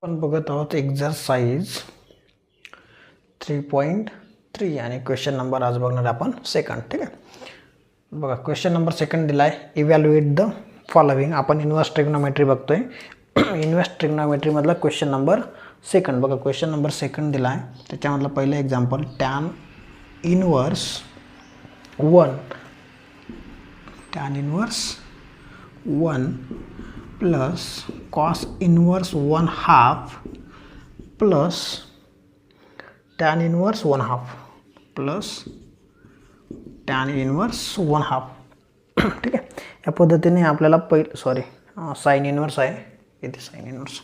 आपण बघत आहोत एक्झरसाइज 3.3 आणि क्वेश्चन नंबर आज बघणार आपण सेकंड. ठीक आहे, बघा क्वेश्चन नंबर सेकंड दिला आहे. Evaluate the following. आपण इन्व्हर्स ट्रिग्नोमेट्री बघतोय. इन्व्हर्स ट्रिग्नोमेट्रीमधला क्वेश्चन नंबर सेकंड. बघा क्वेश्चन नंबर सेकंड दिला आहे, त्याच्यामधलं पहिलं example tan inverse 1 plus cos inverse 1/2 plus tan inverse 1/2 plus tan inverse 1/2. ठीक आहे, या पद्धतीने आपल्याला साइन इन्व्हर्स आहे इथे, sine inverse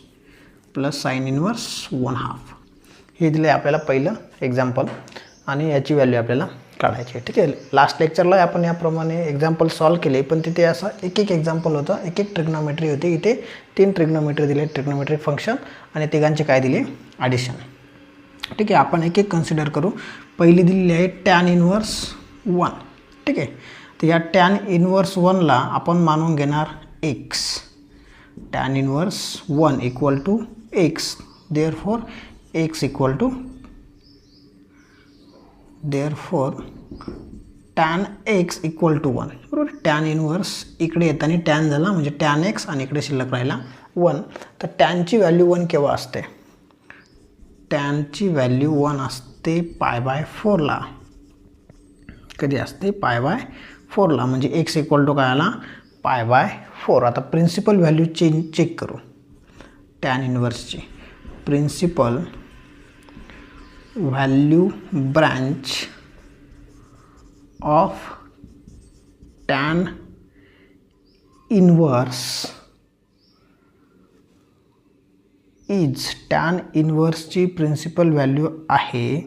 plus sine inverse 1/2 हे दिले आपल्याला पहिलं एक्झाम्पल आणि याची व्हॅल्यू आपल्याला काढायची आहे. ठीक आहे, लास्ट लेक्चरला आपण याप्रमाणे एक्झाम्पल सॉल्व केले, पण तिथे असं एक एक्झाम्पल होतं, एक ट्रिग्नोमेट्री होती. इथे 3 ट्रिग्नोमेट्री दिले, ट्रिग्नोमेट्रिक फंक्शन आणि तिघांचे काय दिले, ॲडिशन. ठीक आहे, आपण एक कन्सिडर करू. पहिली दिलेली आहे टॅन इन्व्हर्स 1. ठीक आहे, तर या टॅन इन्व्हर्स 1ला आपण मानून घेणार x. Tan inverse 1 equal to x, therefore x equal to tan x equal to 1. बरोबर, टॅन इन्व्हर्स इकडे येताना टॅन झाला म्हणजे टॅन x आणि इकडे शिल्लक राहिला 1. तर टॅनची व्हॅल्यू 1 केव्हा असते? टॅनची व्हॅल्यू 1 असते π/4ला. कधी असते? π/4ला, म्हणजे x इक्वल टू काय आला, π/4. आता प्रिन्सिपल व्हॅल्यू चेक करू. टॅन इन्व्हर्सची principal value branch of tan inverse is, tan इन्व्हर्सची प्रिन्सिपल व्हॅल्यू आहे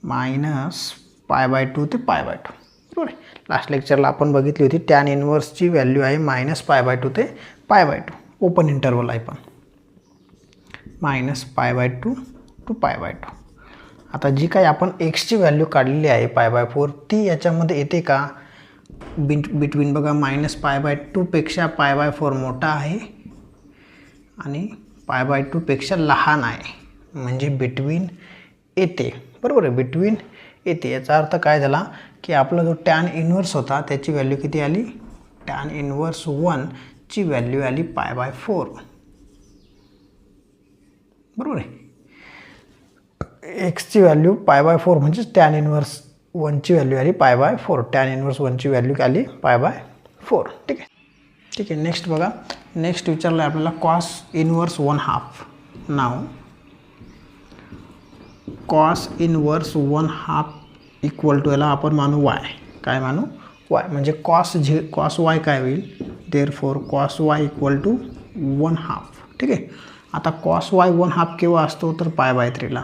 -π/2 ते π/2. बरोबर, लास्ट लेक्चरला आपण बघितली होती टॅन इन्व्हर्सची व्हॅल्यू आहे -π/2 ते π/2. ओपन इंटरवल आहे पण -π/2 to π/2. आता जी काही आपण एक्सची व्हॅल्यू काढलेली आहे π/4 ती याच्यामध्ये येते का? बिटवीन बघा, -π/2 पेक्षा π/4 मोठा आहे आणि π/2 पेक्षा लहान आहे, म्हणजे बिटवीन येते. बरोबर आहे, बिटवीन येते. याचा अर्थ काय झाला की आपला जो टॅन इन्व्हर्स होता त्याची व्हॅल्यू किती आली? टॅन इन्व्हर्स 1 ची व्हॅल्यू आली π/4. बरोबर आहे, एक्सची व्हॅल्यू π/4 म्हणजे टॅन इन्व्हर्स 1 ची व्हॅल्यू आली π/4. टॅन इन्व्हर्स 1 ची व्हॅल्यू आली π/4. ठीक आहे, ठीक आहे. नेक्स्ट बघा, नेक्स्ट विचारलं आहे आपल्याला कॉस इन्व्हर्स 1/2. नाव कॉस इन्व्हर्स 1/2 इक्वल टू, याला आपण मानू y. काय मानू? y. म्हणजे कॉस y काय होईल? Therefore cos y equal to 1/2. ठीक आहे, आता कॉस y 1/2 केव्हा असतो? तर π/3ला.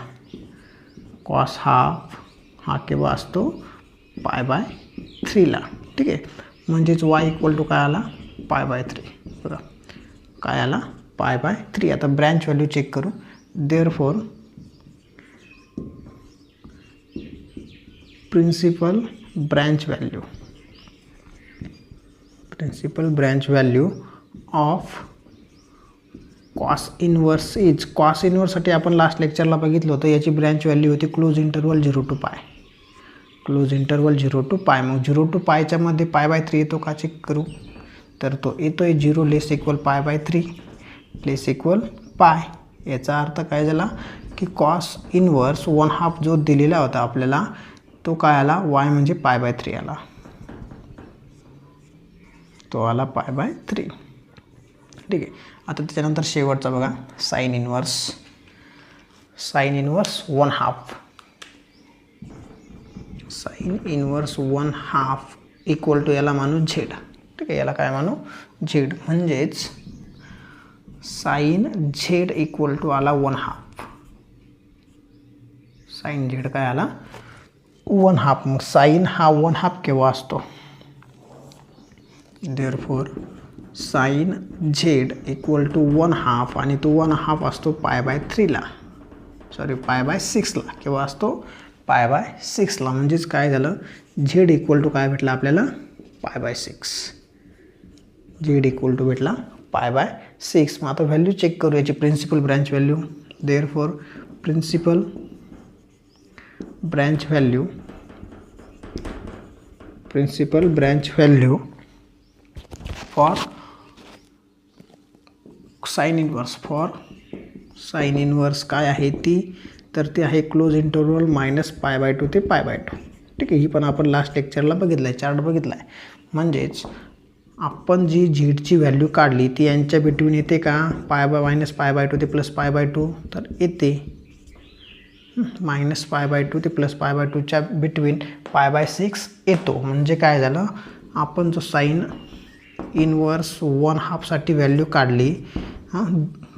कॉस हा केव्हा असतो? π/3ला. ठीक आहे, म्हणजेच y इक्वल टू काय आला? π/3. बघा काय आला? π/3. आता ब्रँच व्हॅल्यू चेक करू. Therefore principal branch value of cos inverse is. Cos इन्व्हर्ससाठी आपण लास्ट लेक्चरला बघितलं होतं, याची ब्रँच व्हॅल्यू होती close interval 0 to π. Close interval 0 to π. मग 0 to πच्या मध्ये π/3 येतो का? चेक करू. तर तो येतोय 0 लेस इक्वल π/3 लेस इक्वल π. याचा अर्थ काय झाला की कॉस इन्व्हर्स 1/2 जो दिलेला होता आपल्याला तो काय आला? y म्हणजे π/3 आला. तो आला π/3. ठीक आहे, आता त्याच्यानंतर शेवटचा बघा, sine inverse 1/2. Sine inverse 1/2 equal to, याला मानू z. ठीक आहे, याला काय मानू? z. म्हणजेच साइन z इक्वल टू आला 1/2. साइन z काय आला? 1/2. मग साइन हा 1/2 केव्हा असतो? Therefore sine z equal to 1/2 आणि तो 1/2 असतो π/3ला, π/6ला. केव्हा असतो? π/6ला. म्हणजेच काय झालं, z इक्वल टू काय भेटला आपल्याला? π/6. z इक्वल टू भेटला π/6. मग आता व्हॅल्यू चेक करू याची principal branch value. Therefore principal branch value for sine inverse काय आहे ती, तर ती आहे क्लोज इंटरवल -π/2 ते π/2. ठीक आहे, ही पण आपण लास्ट लेक्चरला बघितलं आहे, चार्ट बघितला आहे. म्हणजेच आपण जी झीडची व्हॅल्यू काढली ती यांच्या बिटवीन येते का, -π/2 ते +π/2, तर येते. -π/2 ते +π/2च्या बिटवीन π/6 येतो. म्हणजे काय झालं, आपण जो साइन इनवर्स 1/2 साठी व्हॅल्यू काढली,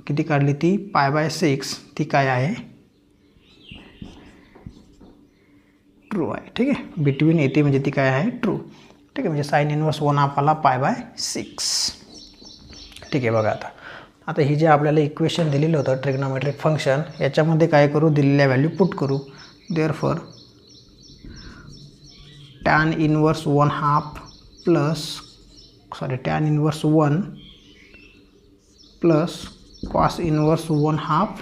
किती काढली ती, π/6, ती काय आहे, ट्रू आहे. ठीक आहे, बिटवीन येते म्हणजे ती काय आहे, ट्रू. ठीक आहे, म्हणजे साइन इनवर्स 1/2 आला π/6. ठीक आहे, बघा आता ही जे आपल्याला इक्वेशन दिलेलं होतं ट्रिग्नोमेट्रिक फंक्शन, याच्यामध्ये काय करू, दिलेल्या व्हॅल्यू पुट करू. Therefore tan 1 plus cos 1/2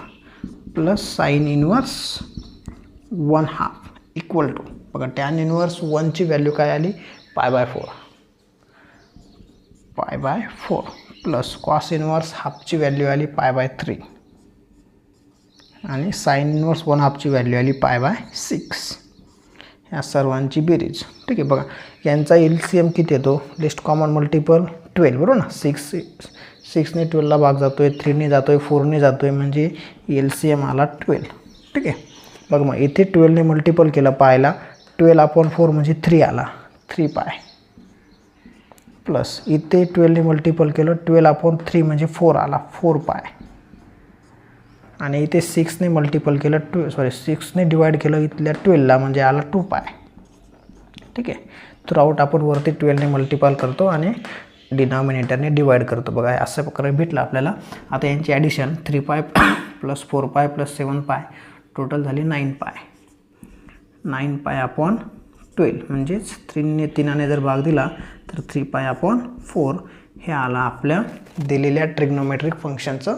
plus sin 1/2 equal to, बघा tan 1ची व्हॅल्यू काय आली, π/4 प्लस cos 1/2ची व्हॅल्यू आली π/3 आणि sin 1/2ची व्हॅल्यू आली π/6. ह्या सर्वांची बेरीज. ठीक आहे, बघा यांचा LCM किती येतो, लिस्ट कॉमन मल्टिपल 12, बरोबर ना. 6ने 12ला भाग जातोय, 3ने जातोय, 4ने जातोय, म्हणजे LCM आला 12. ठीक आहे, बघ मग इथे 12ने मल्टिपल केलं पायला, 12/4 म्हणजे 3 आला, 3π, प्लस इथे 12ने मल्टिपल केलं, 12/3 म्हणजे 4 आला, 4π, आणि इथे 6ने मल्टिपल केलं, 6ने डिवाइड केलं इथल्या 12ला म्हणजे आला 2π. ठीक आहे, थ्रू आउट आपण वरती 12ने मल्टिपल करतो आणि डिनॉमिनेटरने डिवाइड करतो. बघा अशा प्रकारे भेटलं आपल्याला. आता यांची ॲडिशन 3π प्लस 4π प्लस 7π टोटल झाली 9π. 9π/12 म्हणजेच 3ने जर भाग दिला तर 3π/4 हे आला आपल्या दिलेल्या ट्रिग्नोमेट्रिक फंक्शनचं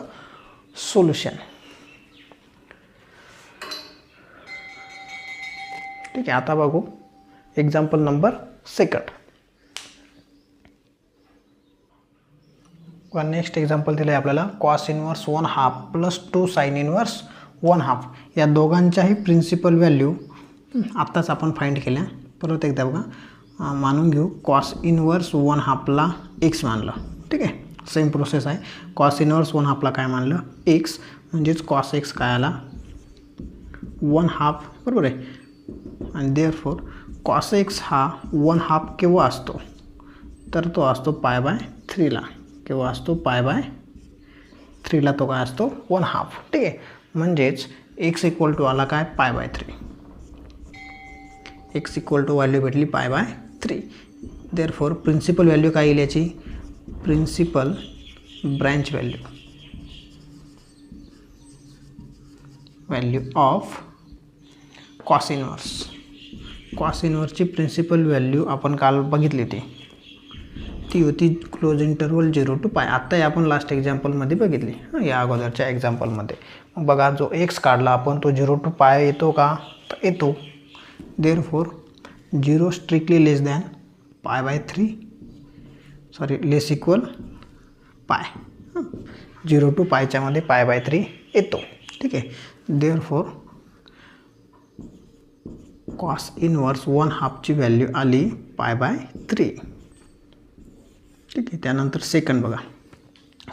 सोल्युशन. ठीक आहे, आता बघू एक्झाम्पल नंबर 2. नेक्स्ट एक्झाम्पल दिलं आहे आपल्याला, cos 1/2 प्लस 2 sin 1/2 या दोघांच्याही प्रिन्सिपल व्हॅल्यू आत्ताच आपण फाइंड केल्या. परत एकदा बघा, मानून घेऊ cos 1/2ला x मानलं. ठीक आहे, सेम प्रोसेस आहे. cos 1/2ला काय मानलं, x, म्हणजेच cos x काय आला, 1/2, बरोबर आहे. आणि देअरफॉर cos x हा 1/2 केव्हा असतो, तर तो असतो π/3ला. केव्हा असतो, π/3ला तो काय असतो, 1/2. ठीक आहे, म्हणजेच x इक्वल टू आला काय, π/3. x इक्वल टू व्हॅल्यू भेटली π/3. देअरफॉर प्रिन्सिपल व्हॅल्यू काय येईल याची, principal branch value of cos इनवर्सची प्रिन्सिपल व्हॅल्यू आपण काल बघितली ती होती क्लोज इंटरवल 0 to π. आत्ताही आपण लास्ट एक्झाम्पलमध्ये बघितली, या अगोदरच्या एक्झाम्पलमध्ये. मग बघा जो x काढला आपण तो 0 to π येतो का, तर येतो. Therefore 0 strictly less than π/3, less equal π. 0 to πच्या मध्ये π/3 येतो. ठीक आहे, देअरफॉर cos 1/2ची व्हॅल्यू आली π/3. ठीक आहे, त्यानंतर सेकंड बघा,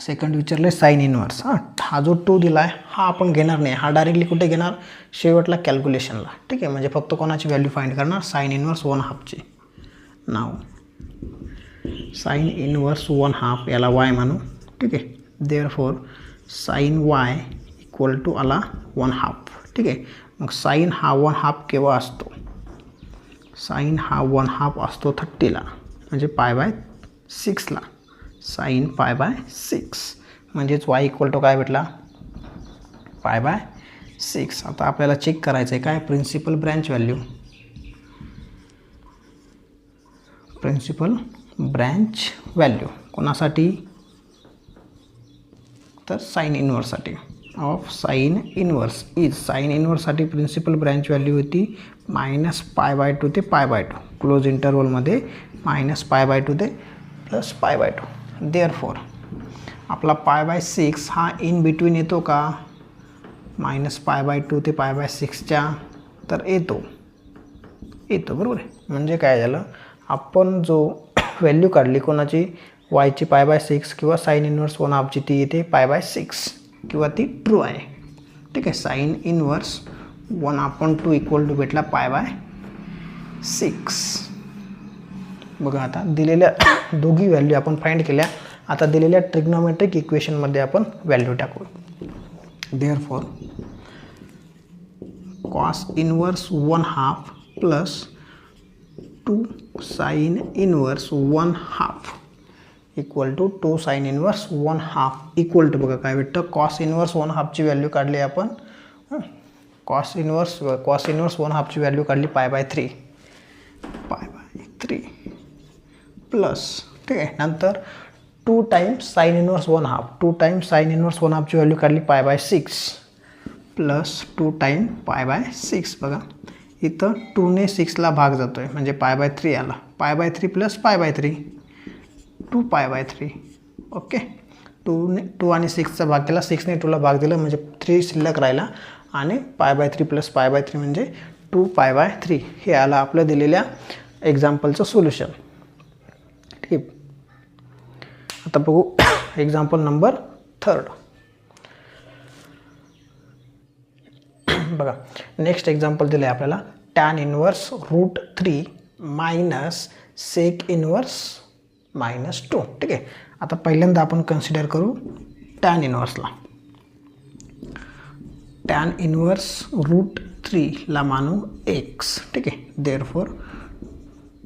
सेकंड विचारलं आहे साइन इनवर्स. हा जो 2 दिला आहे हा आपण घेणार नाही, हा डायरेक्टली कुठे घेणार, शेवटला कॅल्क्युलेशनला. ठीक आहे, म्हणजे फक्त कोणाची व्हॅल्यू फाइंड करणार, साइन इनवर्स 1/2ची. नाव साइन इनवर्स 1/2 याला y मानू. ठीक आहे, therefore sine y equal to आला 1/2. ठीक आहे, मग साइन हा 1/2 केव्हा असतो, साइन हा 1/2 असतो 30ला, म्हणजे π/6ला. साइन π/6 म्हणजेच y इक्वल टू काय भेटला, π/6. आता आपल्याला चेक करायचं आहे काय, principal branch value. Principal branch value कोणासाठी, तर साइन इन्व्हर्ससाठी of sine inverse is sine इन्व्हर्ससाठी प्रिन्सिपल ब्रँच व्हॅल्यू होती -π/2 ते π/2 क्लोज इंटरवलमध्ये -π/2 ते +π/2 देअरफॉर आपला π/6 हा इन बिटवीन येतो का -π/2 ते π/6च्या तर येतो बरोबर आहे. म्हणजे काय झालं आपण जो व्हॅल्यू काढली कोणाची वायची π/6 किंवा साइन इन्व्हर्स 1/2ची ती येते π/6 किंवा ती ट्रू आहे. ठीक आहे. साइन इन्व्हर्स 1/2 इक्वल टू भेटला π/6. बघा आता दिलेल्या दोघी व्हॅल्यू आपण फाइंड केल्या. आता दिलेल्या ट्रिग्नोमेट्रिक इक्वेशनमध्ये आपण व्हॅल्यू टाकू. Therefore cos inverse 1/2 plus 2 sine inverse 1/2 equal to 2 sine inverse 1/2 equal to बघा काय भेटतं कॉस इन्व्हर्स 1/2ची व्हॅल्यू काढली आपण. कॉस इन्व्हर्स 1/2ची व्हॅल्यू काढली π/3 प्लस ठीक आहे. नंतर 2 times sine inverse 1/2 2 times sine inverse 1/2ची व्हॅल्यू काढली π/6 प्लस 2 टाइम π/6 बघा इथं 2ने 6ला भाग जातो आहे म्हणजे π/3 आला. π/3 प्लस π/3 2π/3 ओके. 2 आणि 6चा भाग केला 6ने 2ला भाग दिला म्हणजे 3 शिल्लक राहिला आणि π/3 प्लस π/3 म्हणजे 2π/3 हे आलं आपलं दिलेल्या एक्झाम्पलचं सोल्युशन. ठीक आहे. आता बघू एक्झाम्पल नंबर 3. बघा नेक्स्ट एक्झाम्पल दिलं आहे आपल्याला tan inverse √3 minus sec inverse -2. ठीक आहे. आता पहिल्यांदा आपण कन्सिडर करू tan इन्व्हर्सला. tan इन्व्हर्स √3ला मानू x. ठीक आहे. Therefore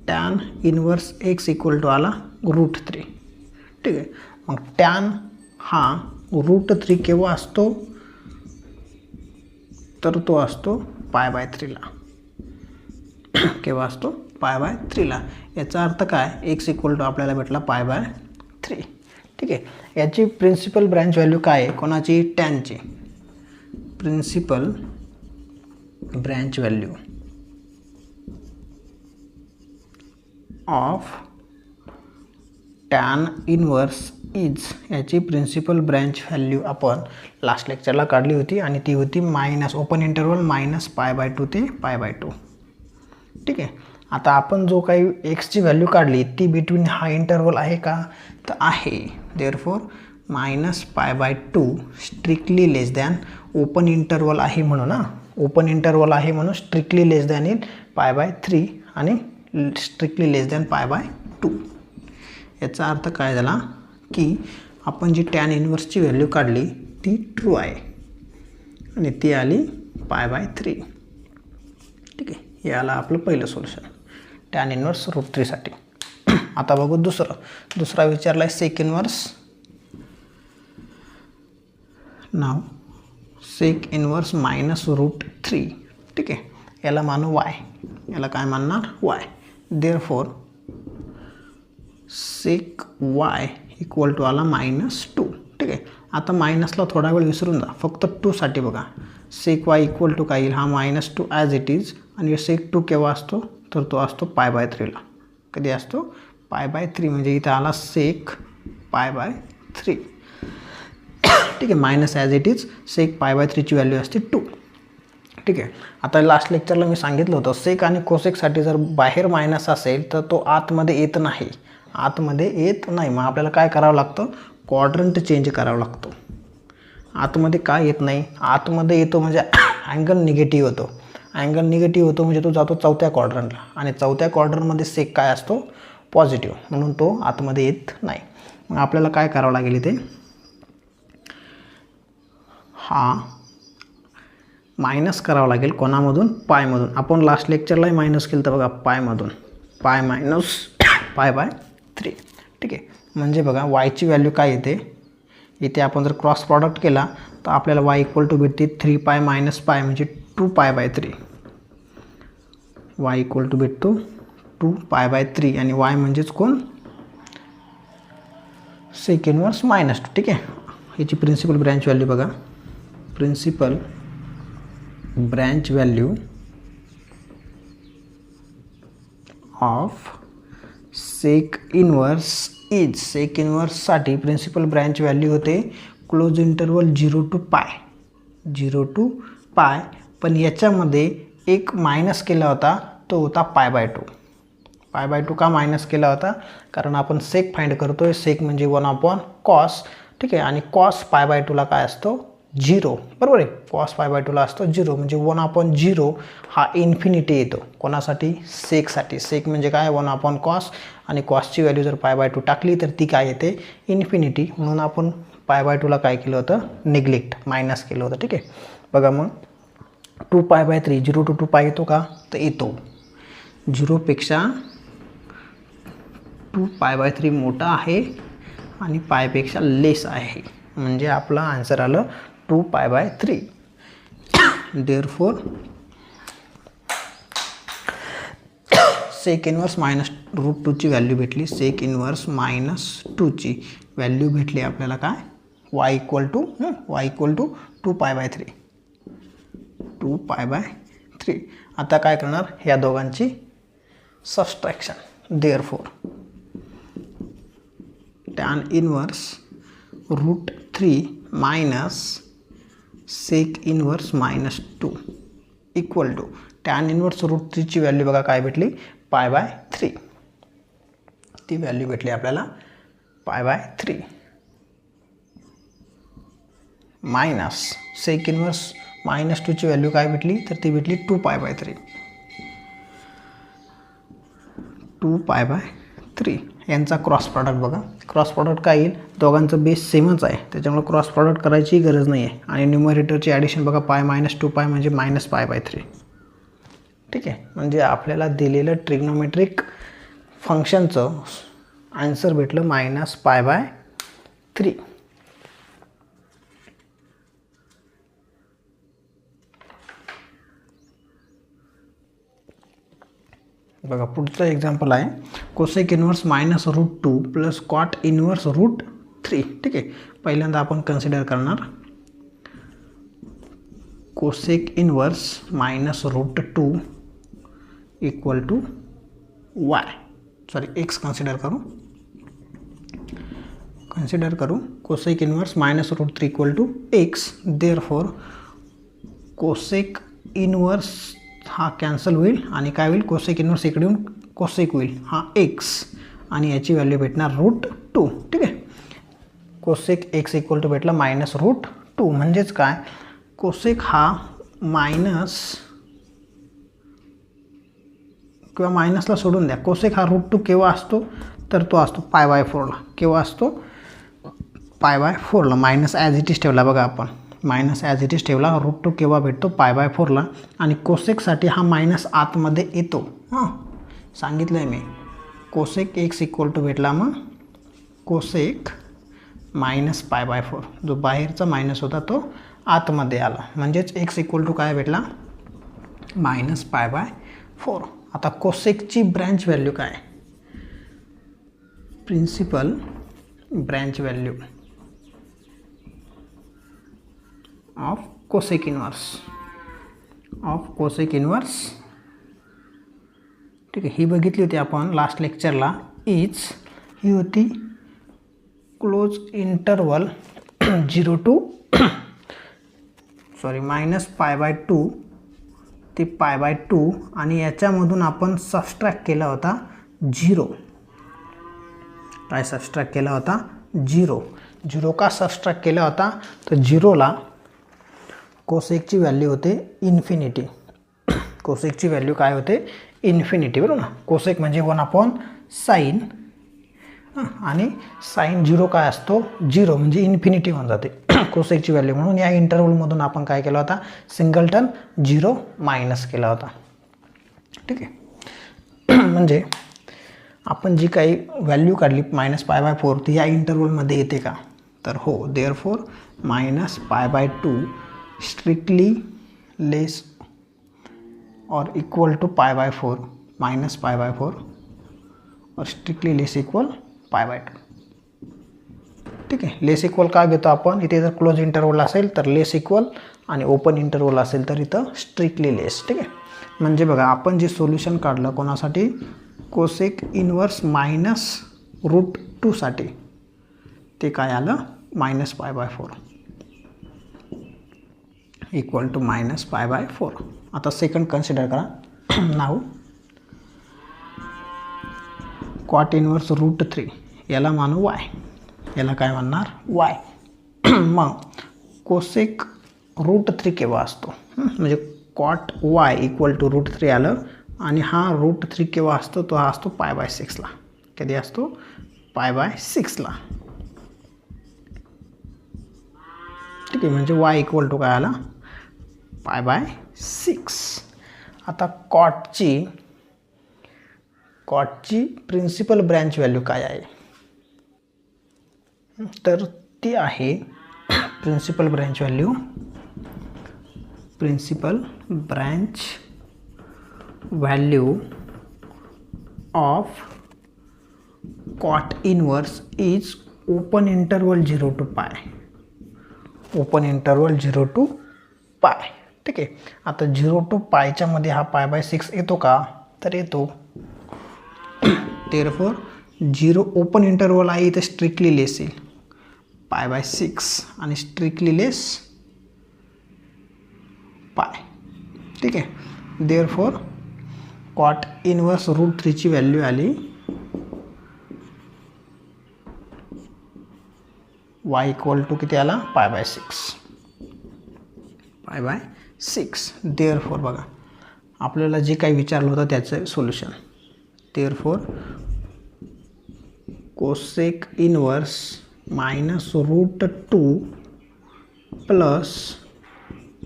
tan inverse x equal to आला √3. ठीक आहे. मग tan हा √3 केव्हा असतो तर तो असतो π/3ला. केव्हा असतो π/3ला. याचा अर्थ काय x इक्वल टू आपल्याला भेटला π/3. ठीक आहे. याची प्रिन्सिपल ब्रँच व्हॅल्यू काय आहे कोणाची टॅनची principal branch value of tan inverse is याची प्रिन्सिपल ब्रँच व्हॅल्यू आपण लास्ट लेक्चरला काढली होती आणि ती होती ओपन इंटरवल -π/2 ते π/2. ठीक आहे. आता आपण जो काही एक्सची व्हॅल्यू काढली ती बिटवीन हा इंटरवल आहे का तर आहे. Therefore -π/2 strictly less than open interval आहे म्हणून ओपन इंटरवल आहे म्हणून स्ट्रिक्टली लेस दॅन इन π/3 आणि स्ट्रिक्टली लेस दॅन π/2. याचा अर्थ काय झाला की आपण जी tan इन्व्हर्सची व्हॅल्यू काढली ती ट्रू आहे आणि ती आली π/3. ठीक आहे. हे आलं आपलं पहिलं सोल्युशन tan इन्व्हर्स √3साठी. आता बघू दुसरा विचारला आहे सेक इन्व्हर्स. नाव सेक इन्व्हर्स -√3. ठीक आहे. याला मानू y. याला काय मानणार y. Therefore sec y equal to आला -2. ठीक आहे. आता मायनसला थोडा वेळ विसरून जा फक्त 2साठी बघा सेक y इक्वल टू काय येईल हा -2 ॲज इट इज आणि सेक 2 केव्हा असतो तर तो असतो π/3ला. कधी असतो π/3 म्हणजे इथं आला सेक π/3. ठीक आहे. Minus as it is sec π/3ची व्हॅल्यू असते 2. ठीक आहे. आता लास्ट लेक्चरला मी सांगितलं होतं सेक आणि कोसेकसाठी जर बाहेर मायनस असेल तर तो आतमध्ये येत नाही. मग आपल्याला काय करावं लागतं क्वाड्रंट चेंज करावं लागतो. आतमध्ये काय येत नाही आतमध्ये येतो म्हणजे अँगल निगेटिव्ह होतो. अँगल निगेटिव्ह होतो म्हणजे तो जातो 4थ्या क्वाड्रंटला आणि 4थ्या क्वाड्रंटमध्ये सेक काय असतो पॉझिटिव्ह म्हणून तो आतमध्ये येत नाही. मग आपल्याला काय करावं लागेल इथे हा मायनस करावं लागेल कोणामधून पायमधून. आपण लास्ट लेक्चरलाही मायनस केलं तर बघा पायमधून पाय मायनस π/3. ठीक आहे. म्हणजे बघा वायची व्हॅल्यू काय येते इथे आपण जर क्रॉस प्रॉडक्ट केला तर आपल्याला y इक्वल टू भेटते 3π - π म्हणजे 2π/3. y इक्वल टू भेटतो 2π/3 आणि y म्हणजेच कोण सेक इन्व्हर्स -2. ठीक आहे. याची प्रिन्सिपल ब्रँच व्हॅल्यू बघा, principal branch value of sec inverse is, sec इनवर्ससाठी प्रिन्सिपल ब्रँच व्हॅल्यू होते क्लोज इंटरवल 0 to पाय, 0 to पाय, पण याच्यामध्ये एक मायनस केला होता, तो होता π/2. π/2 का मायनस केला होता? कारण आपण सेक फाइंड करतोय, सेक म्हणजे 1/cos, ठीक आहे, आणि cos π/2ला काय असतो? 0, बरोबर आहे. cos π/2ला असतो 0, म्हणजे 1/0 हा इन्फिनिटी येतो. कोणासाठी? सेकसाठी. सेक म्हणजे काय? 1/cos, आणि कॉसची व्हॅल्यू जर π/2 टाकली तर ती काय येते? इन्फिनिटी. म्हणून आपण π/2ला काय केलं होतं? निग्लेक्ट, मायनस केलं होतं, ठीक आहे. बघा मग 2π/3, 0 to 2π येतो का? तर येतो. 0 पेक्षा 2π/3 मोठा आहे आणि पायपेक्षा लेस आहे, म्हणजे आपला आन्सर आलं 2π/3. देअरफॉर सेक इनवर्स -√2 ची व्हॅल्यू भेटली, सेक इनवर्स -2 ची व्हॅल्यू भेटली आपल्याला काय? y equal to 2π/3. 2π/3. आता काय करणार? ह्या दोघांची subtraction. Therefore tan inverse √3 minus sec inverse -2 equal to tan inverse √3 ची व्हॅल्यू बघा काय भेटली? π/3. ती व्हॅल्यू भेटली आपल्याला π/3 मायनस सेक इनवर्स -2 ची व्हॅल्यू काय भेटली? तर ती भेटली 2π/3. 2π/3 यांचा क्रॉस प्रॉडक्ट बघा. क्रॉस प्रॉडक्ट काय येईल? दोघांचं बेस सेमच आहे, त्याच्यामुळे क्रॉस प्रॉडक्ट करायची गरज नाही आहे. आणि न्यूमरेटरची ॲडिशन बघा, π - 2π म्हणजे -π/3, ठीक आहे. म्हणजे आपल्याला दिलेलं ट्रिग्नोमेट्रिक फंक्शनचं आन्सर भेटलं -π/3. बघा पुढचं एक्झाम्पल आहे cosec inverse -√2 plus cot inverse √3, ठीक आहे. पहिल्यांदा आपण कन्सिडर करणार cosec inverse -√2 equal to x consider करू cosec inverse -√3 equal to x. Therefore cosec inverse हा कॅन्सल होईल आणि काय होईल? कोसेक इनवर्स इकडे येऊन कोसेक होईल, हा एक्स, आणि याची व्हॅल्यू भेटणार √2, ठीक आहे. कोसेक एक्स इक्वल टू भेटला -√2, म्हणजेच काय? कोसेक हा मायनस किंवा मायनसला सोडून द्या, कोसेक हा √2 केव्हा असतो? तर तो असतो π/4ला. केव्हा असतो? π/4ला. मायनस ॲज इट इज ठेवला बघा आपण, मायनस ॲज इट इज ठेवला. √2 केव्हा भेटतो? π/4ला. आणि कोसेकसाठी हा मायनस आतमध्ये येतो. हां, सांगितलं आहे मी. कोसेक एक्स इक्वल टू भेटला मग कोसेक -π/4. जो बाहेरचा मायनस होता तो आतमध्ये आला, म्हणजेच एक्स इक्वल टू काय भेटला? -π/4. आता कोसेकची ब्रँच व्हॅल्यू काय? Principal branch value of cosec inverse, ठीक आहे. ही बघितली होती आपण लास्ट लेक्चरला. ही होती क्लोज इंटरवल 0 to -π/2 ते π/2, आणि याच्यामधून आपण सबस्ट्रॅक्ट केला होता 0. काय सबस्ट्रॅक्ट केला होता? 0 का सबस्ट्रॅक्ट केला होता? तर 0ला कोसेकची व्हॅल्यू होते इन्फिनिटी. कोसेकची व्हॅल्यू काय होते? इन्फिनिटी, बरोबर ना. कोसेक म्हणजे 1/sin, आणि साइन 0 काय असतो? 0, म्हणजे इन्फिनिटी होऊन जाते कोसेकची व्हॅल्यू. म्हणून या इंटरवलमधून आपण काय केला होता? सिंगलटन 0 मायनस केला होता, ठीक आहे. म्हणजे आपण जी काही व्हॅल्यू काढली -π/4 ती या इंटरवलमध्ये येते का? तर हो. देअरफॉर -π/2 स्ट्रिक्टली लेस और इक्वल टू π/4, -π/4 और स्ट्रिक्टली लेस इक्वल π/2. ठीक आहे. लेस इक्वल का घेतो आपण, इथे जर क्लोज इंटरवल असेल तर लेस इक्वल आणि ओपन इंटरवल असेल तर इथं स्ट्रिक्टली लेस. ठीक आहे. म्हणजे बघा आपण जे सोल्युशन काढलं कोणासाठी, कोसेक इनवर्स मायनस रूट 2 साठी, ते काय आलं -π/4 इक्वल टू -π/4. आता सेकंड कन्सिडर करा. नाव कॉट इनवर्स रूट 3 याला मानू y, याला काय म्हणणार y. मग कोसेक रूट 3 केव्हा असतो, म्हणजे cot y equal to root 3 आलं आणि हा रूट 3 केव्हा असतो, तो हा असतो π/6ला. कधी असतो π/6ला. ठीक आहे. म्हणजे y इक्वल टू काय आला π/6. आता कॉटची प्रिन्सिपल ब्रँच व्हॅल्यू काय आहे, तर ती आहे principal branch value of cot inverse is open interval 0 to π. Open interval 0 to π. ठीक आहे. आता 0 to π मध्ये हा π/6 येतो का, तर येतो. देअरफॉर 0 ओपन इंटरवल आहे इथे स्ट्रिक्टली लेस येईल π/6 आणि स्ट्रिक्टली लेस π. ठीक आहे. देअरफॉर कॉट इनवर्स रूट 3 ची व्हॅल्यू आली y इक्वल टू किती आला π/6. देअरफॉर बघा आपल्याला जे काही विचारलं होतं त्याचं solution. Therefore cosec inverse -root 2 plus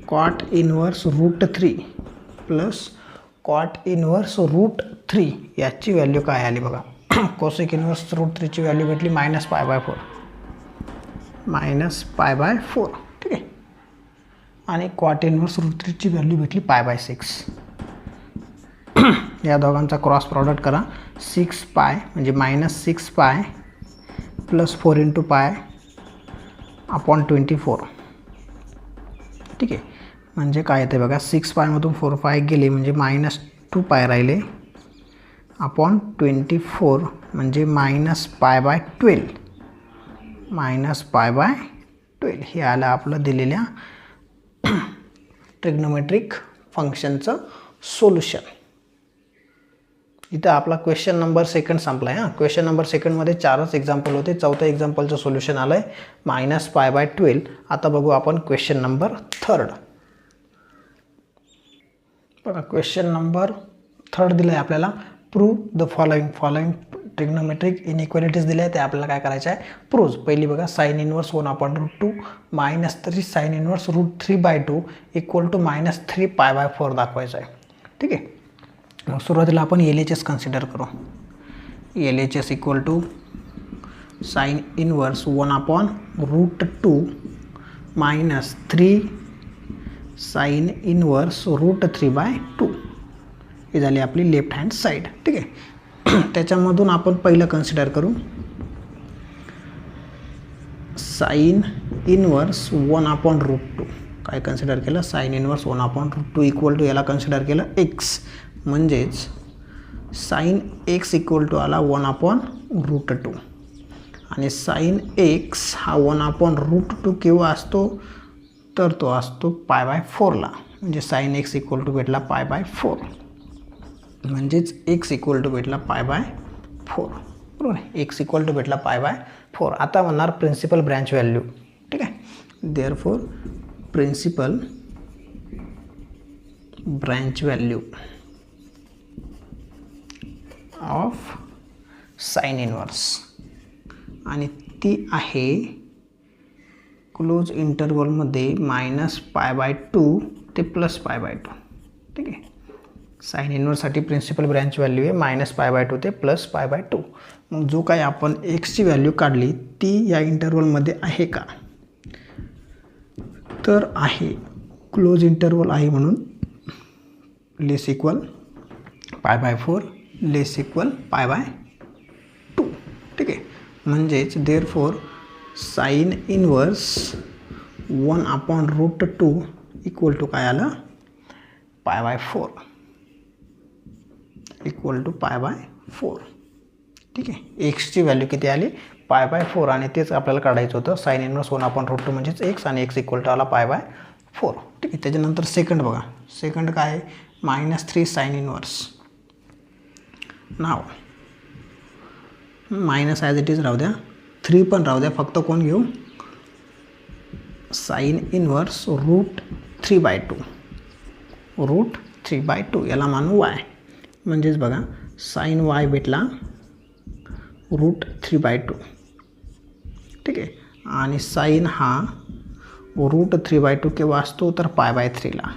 cot inverse root 3 plus cot inverse root 3 याची व्हॅल्यू काय आली बघा. कोसेक इनवर्स रूट 3 ची व्हॅल्यू भेटली -π/4. ठीक आहे. आणि कॉट इनवर्स रूट 3 ची व्हॅल्यू भेटली π/6. या दोघांचा क्रॉस प्रॉडक्ट करा. 6π म्हणजे -6π प्लस 4 × π/24. ठीक आहे. म्हणजे काय येते बघा, 6π मधून 4π गेले म्हणजे -2π राहिले अपॉन 24 म्हणजे -π/12. -π/12 हे आलं आपलं दिलेल्या ट्रिग्नोमेट्रिक फंक्शनचं सोल्युशन. इथं आपला क्वेश्चन नंबर सेकंड संपला आहे. क्वेश्चन नंबर सेकंडमध्ये 4च एक्झाम्पल होते. चौथ्या एक्झाम्पलचं सोल्युशन आलं आहे -π/12. आता बघू आपण क्वेश्चन नंबर थर्ड. बघा क्वेश्चन नंबर थर्ड दिलं आहे आपल्याला. Prove the following trigonometric inequalities दिल्या आहे, ते आपल्याला काय करायचं आहे प्रूव्ह. पहिली बघा sine inverse 1/√2 -3 sine inverse √3/2 equal to -3π/4 दाखवायचं आहे. ठीक आहे. मग सुरुवातीला आपण LHS कन्सिडर करू. LHS equal to sine inverse 1/√2 -3 sine inverse √3/2 ही झाली आपली लेफ्ट हँड साईड. ठीक आहे. त्याच्यामधून आपण पहिलं कन्सिडर करू साइन इनवर्स 1/√2. काय कन्सिडर केलं, साइन इनवर्स 1/√2 इक्वल टू याला कन्सिडर केलं x, म्हणजेच साइन x इक्वल टू आला 1/√2 आणि साइन x हा 1/√2 केव्हा असतो, तर तो असतो π/4ला. म्हणजे साइन x इक्वल टू भेटला π/4, म्हणजेच x इक्वल टू भेटला π/4. बरोबर आहे. x इक्वल टू भेटला π/4. आता म्हणणार प्रिन्सिपल ब्रँच व्हॅल्यू. ठीक आहे. Therefore principal branch value of sine inverse, आणि ती आहे क्लोज इंटरवलमध्ये -π/2 ते +π/2. ठीक आहे. साइन इनवर्ससाठी प्रिन्सिपल ब्रँच व्हॅल्यू आहे -π/2 ते +π/2. मग जो काही आपण एक्सची व्हॅल्यू काढली ती या इंटरवलमध्ये आहे का, तर आहे. क्लोज इंटरवल आहे म्हणून लेस इक्वल π/4 लेस इक्वल π/2. ठीक आहे. म्हणजेच therefore sine inverse 1/√2 equal to काय आलं π/4 इक्वल टू π/4. ठीक आहे, एक्सची व्हॅल्यू किती आली π/4 आणि तेच आपल्याला काढायचं होतं. साईन इनवर्स 1/√2 म्हणजेच एक्स आणि एक्स इक्वल टू आला π/4. ठीक आहे, त्याच्यानंतर सेकंड बघा. सेकंड काय आहे -3 साईन इनवर्स. नाव मायनस ॲज इट इज राहू द्या, 3 पण राहू द्या, फक्त कोण घेऊ साईन इनवर्स √3/2. √3/2 याला मानू वाय. म्हणजेच बघा साईन वाय भेटला √3/2. ठीक आहे, आणि साईन हा √3/2 केव्हा असतो तर π/3ला.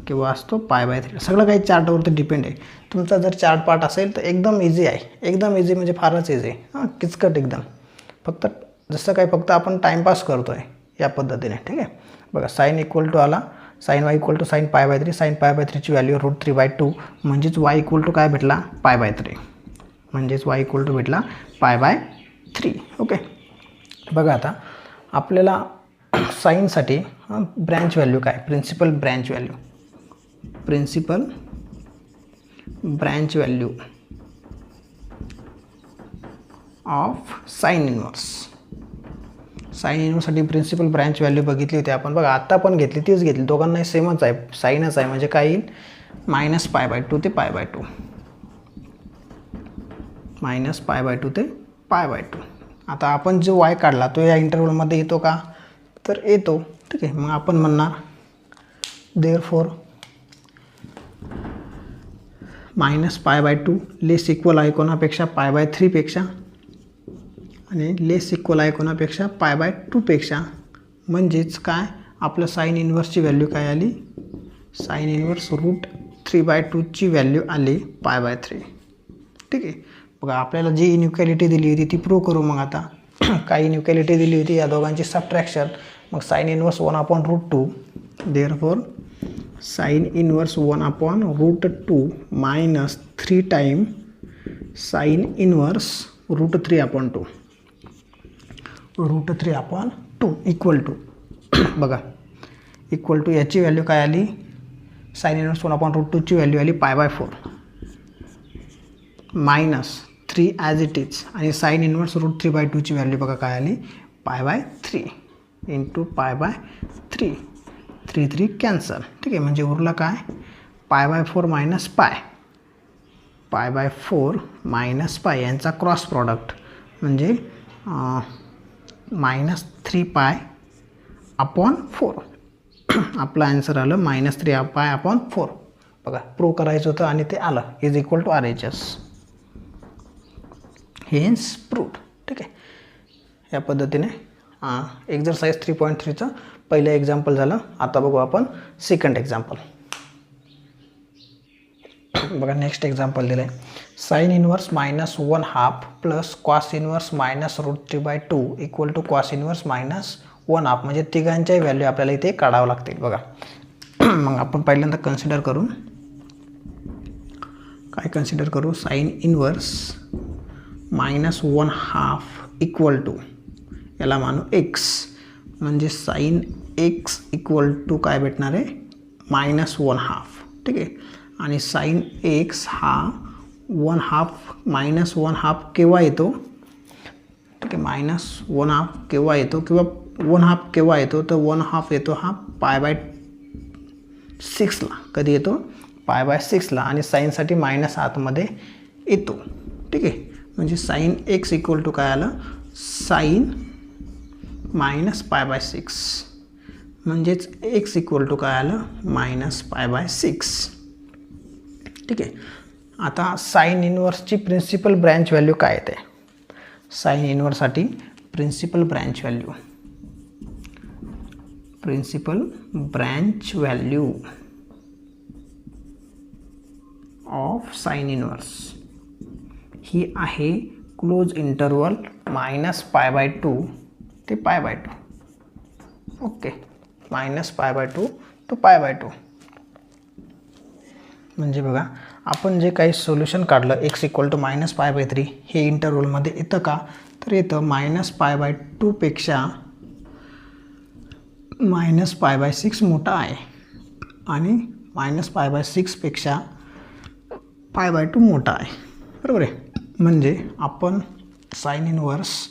केव्हा असतो π/3. सगळं काही चार्टवरती डिपेंड आहे. तुमचा जर चार्ट पार्ट असेल तर एकदम इझी आहे. एकदम इझी म्हणजे फारच इझी आहे. हां, किचकट एकदम. फक्त जसं काही फक्त आपण टाईमपास करतो आहे या पद्धतीने. ठीक आहे, बघा साईन इक्वल टू आला sine y equal to sine π/3. Sine π/3ची व्हॅल्यू √3/2 म्हणजेच वाय इक्वल टू काय भेटला π/3. म्हणजेच वाय इक्वल टू भेटला π/3. ओके, बघा आता आपल्याला साईनसाठी ब्रँच व्हॅल्यू काय principal branch value. Principal branch value of sine inverse. Sine इनवर्ससाठी प्रिन्सिपल ब्रँच व्हॅल्यू बघितली होती आपण. बघा आत्ता पण घेतली, तीच घेतली. दोघांनाही सेमच आहे, साईनच आहे. म्हणजे काय येईल -π/2 ते π/2. -π/2 ते π/2. आता आपण जो वाय काढला तो या इंटरव्हलमध्ये येतो का तर येतो. ठीक आहे, मग आपण म्हणणार देअरफॉर -π/2 लेस इक्वल आहे कोणापेक्षा π/3 पेक्षा आणि लेस इक्वल आहे कोणापेक्षा π/2 पेक्षा. म्हणजेच काय आपलं साईन इनवर्सची व्हॅल्यू काय आली साईन इनवर्स √3/2 ची व्हॅल्यू आली π/3. ठीक आहे, बघा आपल्याला जी इनइक्वॅलिटी दिली होती ती प्रूव्ह करू. मग आता काय इनइक्वॅलिटी दिली होती या दोघांची सबट्रॅक्शन. मग sine inverse 1/√2 therefore sine inverse 1/√2 -3 time sine inverse √3/2. √3/2 equal to बघा इक्वल टू याची व्हॅल्यू काय आली साईन इनवर्स 1/√2 ची व्हॅल्यू आली π/4 -3 ॲज इट इज. आणि साईन इनवर्स √3/2 ची व्हॅल्यू बघा काय आली π/3 इंटू π/3. 3 कॅन्सल. ठीक आहे, म्हणजे उरला काय π/4 मायनस π/4 मायनस π यांचा क्रॉस प्रॉडक्ट म्हणजे -3π/4. आपलं आन्सर आलं -3π/4. बघा प्रूव्ह करायचं होतं आणि ते आलं is equal to RHS. Hence proved. ठीक आहे, या पद्धतीने एक्झरसाइज 3.3चं पहिलं एक्झाम्पल झालं. आता बघू आपण सेकंड एक्झाम्पल. बघा नेक्स्ट एक्झाम्पल दिलं आहे sine inverse -1/2 plus cos inverse -√3/2 equal to cos inverse -1/2. म्हणजे तिघांच्याही व्हॅल्यू आपल्याला इथे काढावं लागतील. बघा मग आपण पहिल्यांदा कन्सिडर करू काय कन्सिडर करू साईन इनवर्स -1/2 इक्वल टू याला मानू x. म्हणजे साईन x इक्वल टू काय भेटणार आहे -1/2. ठीक आहे, आणि साईन x हा 1/2 केव्हा येतो. ठीक आहे, -1/2 केव्हा येतो किंवा 1/2 केव्हा येतो तर 1/2 येतो हा π/6ला. कधी येतो π/6ला. आणि साईनसाठी मायनस आतमध्ये येतो. ठीक आहे, म्हणजे साईन x इक्वल टू काय आलं साईन -π/6. म्हणजेच x इक्वल टू काय आलं -π/6. ठीक आहे, आता साईन इनवर्सची प्रिन्सिपल ब्रँच व्हॅल्यू काय येते. साईन इनवर्ससाठी principal branch value of sine inverse ही आहे क्लोज इंटरवल -π/2 ते π/2. Okay, -π/2 to π/2. म्हणजे बघा आपण जे काही सोल्युशन काढलं x इक्वल टू -π/3 हे इंटरवलमध्ये येतं का तर इथं -π/2 पेक्षा -π/6 मोठा आहे आणि -π/6 पेक्षा π/2 मोठा आहे, बरोबर आहे. म्हणजे आपण साइन इनवर्स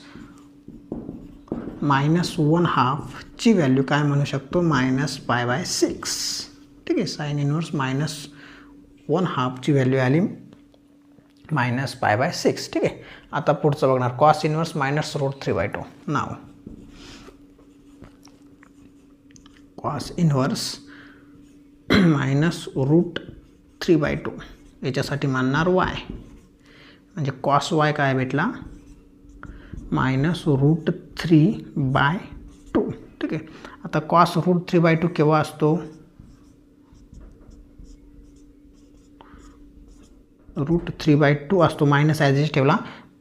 -1/2 ची व्हॅल्यू काय म्हणू शकतो, -π/6. ठीक आहे, साइन इनवर्स -1/2 ची व्हॅल्यू आली -π/6. ठीक आहे. आता पुढचं बघणार कॉस इनवर्स -√3/2. नाव कॉस इनवर्स -√3/2 याच्यासाठी मानणार y, म्हणजे कॉस y काय भेटला, -√3/2. ठीक आहे. आता कॉस √3/2 केव्हा असतो, √3/2 असतो, मायनस ॲज इज ठेवला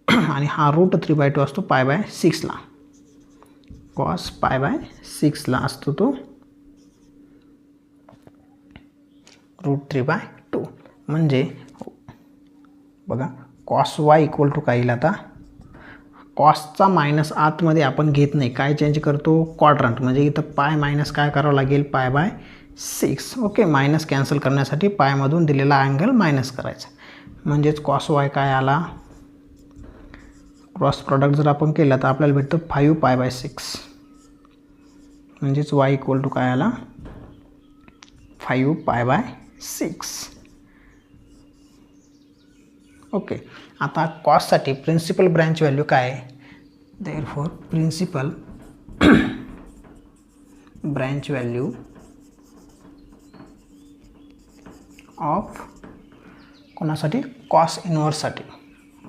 आणि हा √3/2 असतो π/6 ला, कॉस π/6 ला असतो तो √3/2. म्हणजे बघा कॉस y इक्वल टू काय येईल, आता कॉसचा मायनस आतमध्ये आपण घेत नाही, काय चेंज करतो, क्वाड्रंट. म्हणजे इथं पाय मायनस काय करावं लागेल, π/6. ओके, मायनस कॅन्सल करण्यासाठी पायमधून दिलेला अँगल मायनस करायचा. म्हणजेच कॉस y काय आला, क्रॉस प्रॉडक्ट जर आपण केलं तर आपल्याला भेटतं 5π/6. म्हणजेच y इक्वल टू काय आला, 5π/6. ओके. आता कॉससाठी प्रिन्सिपल ब्रँच व्हॅल्यू काय आहे, therefore principal branch value of कोणासाठी, कॉस इनवर्ससाठी,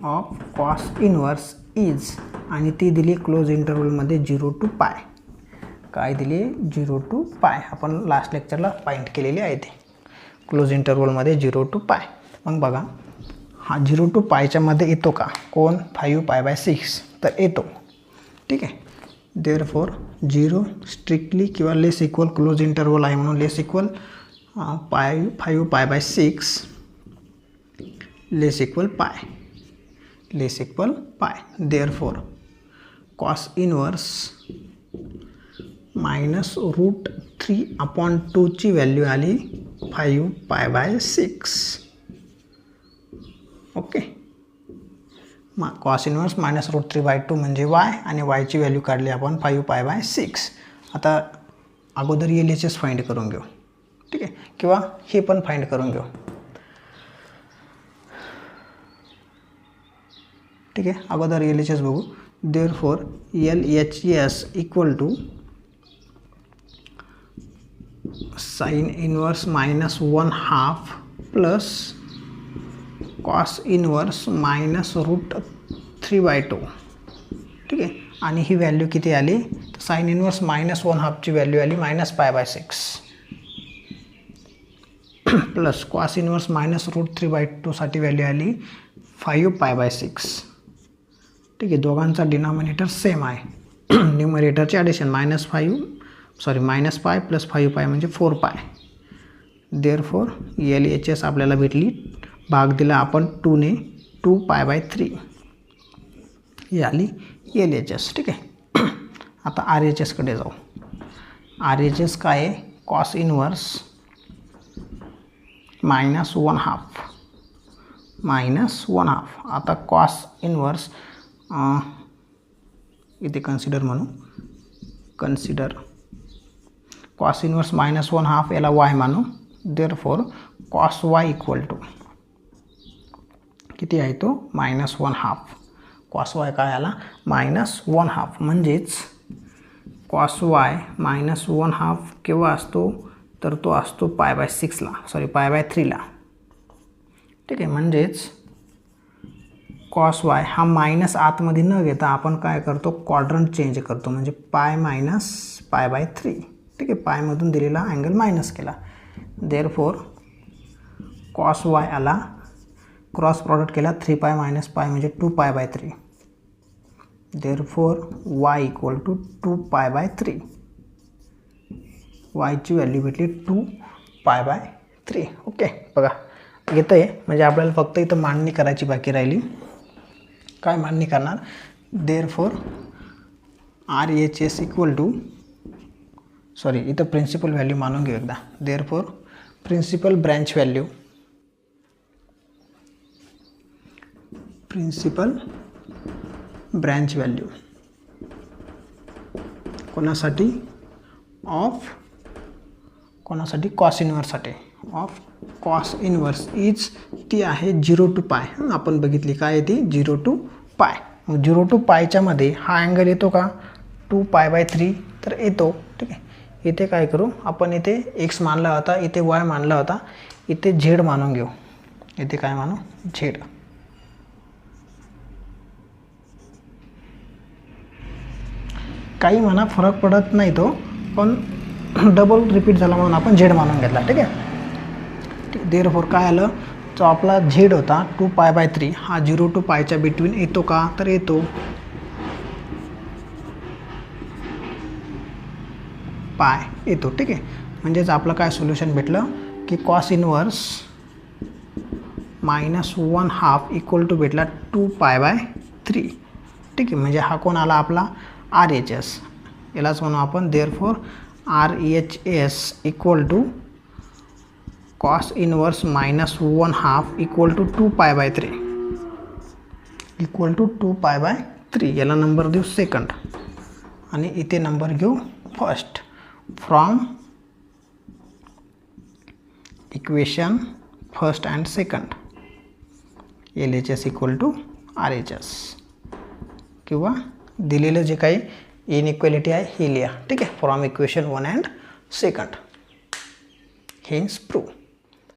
ऑफ कॉस इनवर्स इज, आणि ती दिली क्लोज इंटरवलमध्ये 0 to π. काय दिली, 0 to π. आपण लास्ट लेक्चरला फाइंड केलेली आहे ते क्लोज इंटरवलमध्ये 0 to π. मग बघा हा 0 to π मध्ये येतो का, कोण, 5π/6 तर येतो. ठीक आहे. देअरफॉर 0 स्ट्रिक्टली किंवा लेस इक्वल क्लोज इंटरवल आहे म्हणून लेस इक्वल 5π/6 लेस इक्वल π, लेस इक्वल π. देअरफॉर कॉस इनवर्स -√3/2 ची व्हॅल्यू आली 5π/6. ओके, मग कॉस इनवर्स -√3/2 म्हणजे y, आणि y ची व्हॅल्यू काढली आपण 5π/6. आता अगोदर LHS फाइंड करून घेऊ. ठीक आहे, किंवा हे पण फाइंड करून घेऊ. ठीक आहे, अगोदर LHS बघू. Therefore LHS equal to sine inverse -1/2 plus cos inverse -√3/2. ठीक आहे, आणि ही व्हॅल्यू किती आली, तर साइन इनवर्स -1/2 ची व्हॅल्यू आली -π/6 प्लस कॉस इनवर्स -√3/2 साठी व्हॅल्यू आली 5π/6. ठीक आहे, दोघांचा डिनॉमिनेटर सेम आहे, न्यूमरेटरचे ॲडिशन -π प्लस 5π म्हणजे 4π. देअरफॉर LHS आपल्याला भेटली, भाग दिला आपण 2 ने, 2π/3 ही आली LHS. ठीक आहे. आता RHSकडे जाऊ. RHS काय आहे, कॉस इनवर्स -1/2. आता कॉस इनवर्स इथे कन्सिडर म्हणू, कन्सिडर कॉस इनवर्स -1/2 याला y मानू. Therefore cos y equal to किती आहे तो, -1/2. कॉस y काय आला, -1/2. म्हणजेच कॉस y -1/2 केव्हा असतो, तर तो असतो π/6 ला, सॉरी π/3 ला. ठीक आहे, म्हणजेच कॉस y हा मायनस आतमध्ये न घेता आपण काय करतो, क्वाड्रंट चेंज करतो, म्हणजे π-π/3. ठीक आहे, पायमधून दिलेला अँगल मायनस केला. देअरफॉर कॉस y आला, क्रॉस प्रॉडक्ट केला, 3π - π म्हणजे 2π/3. Therefore y equal to 2π/3. y ची व्हॅल्यू भेटली 2π/3. ओके, बघा येतं आहे, म्हणजे आपल्याला फक्त इथं मांडणी करायची बाकी राहिली. काय मांडणी करणार, therefore RHS equal to, sorry इथं प्रिन्सिपल व्हॅल्यू मानून घेऊ एकदा. देअरफॉर प्रिन्सिपल ब्रँच व्हॅल्यू कोणासाठी, कोणासाठी कॉस इन्व्हर्ससाठी, ऑफ कॉस इन्व्हर्स इज ती आहे 0 to पाय. आपण बघितली काय आहे ती 0 to पाय. मग 0 to पायच्या मध्ये हा अँगल येतो का 2π/3 तर येतो. ठीक आहे. इथे काय करू आपण, इथे x मानला होता, इथे y मानला होता, इथे z मानून घेऊ. इथे काय मानू z. काही म्हणा फरक पडत नाही तो, पण डबल रिपीट झाला म्हणून आपण z मानून घेतला. ठीक आहे. देअरफॉर काय आलं, जो आपला z होता 2π/3 हा 0 to पायच्या बिटवीन येतो का तर येतो. पाय येतो. ठीक आहे. म्हणजेच आपलं काय सोल्युशन भेटलं की कॉस इन्व्हर्स -1/2 इक्वल टू भेटला 2π/3. ठीक आहे. म्हणजे हा कोण आला आपला RHS. यालाच म्हणू आपण therefore RHS equal to cos inverse -1/2 equal to 2π/3 equal to 2π/3. याला नंबर देऊ सेकंड आणि इथे नंबर घेऊ first. From equation first and second LHS equal to RHS, किंवा दिलेलं जे काही इनइक्वॅलिटी आहे हे लिहा. ठीक आहे. From equation 1 and second. Hence prove.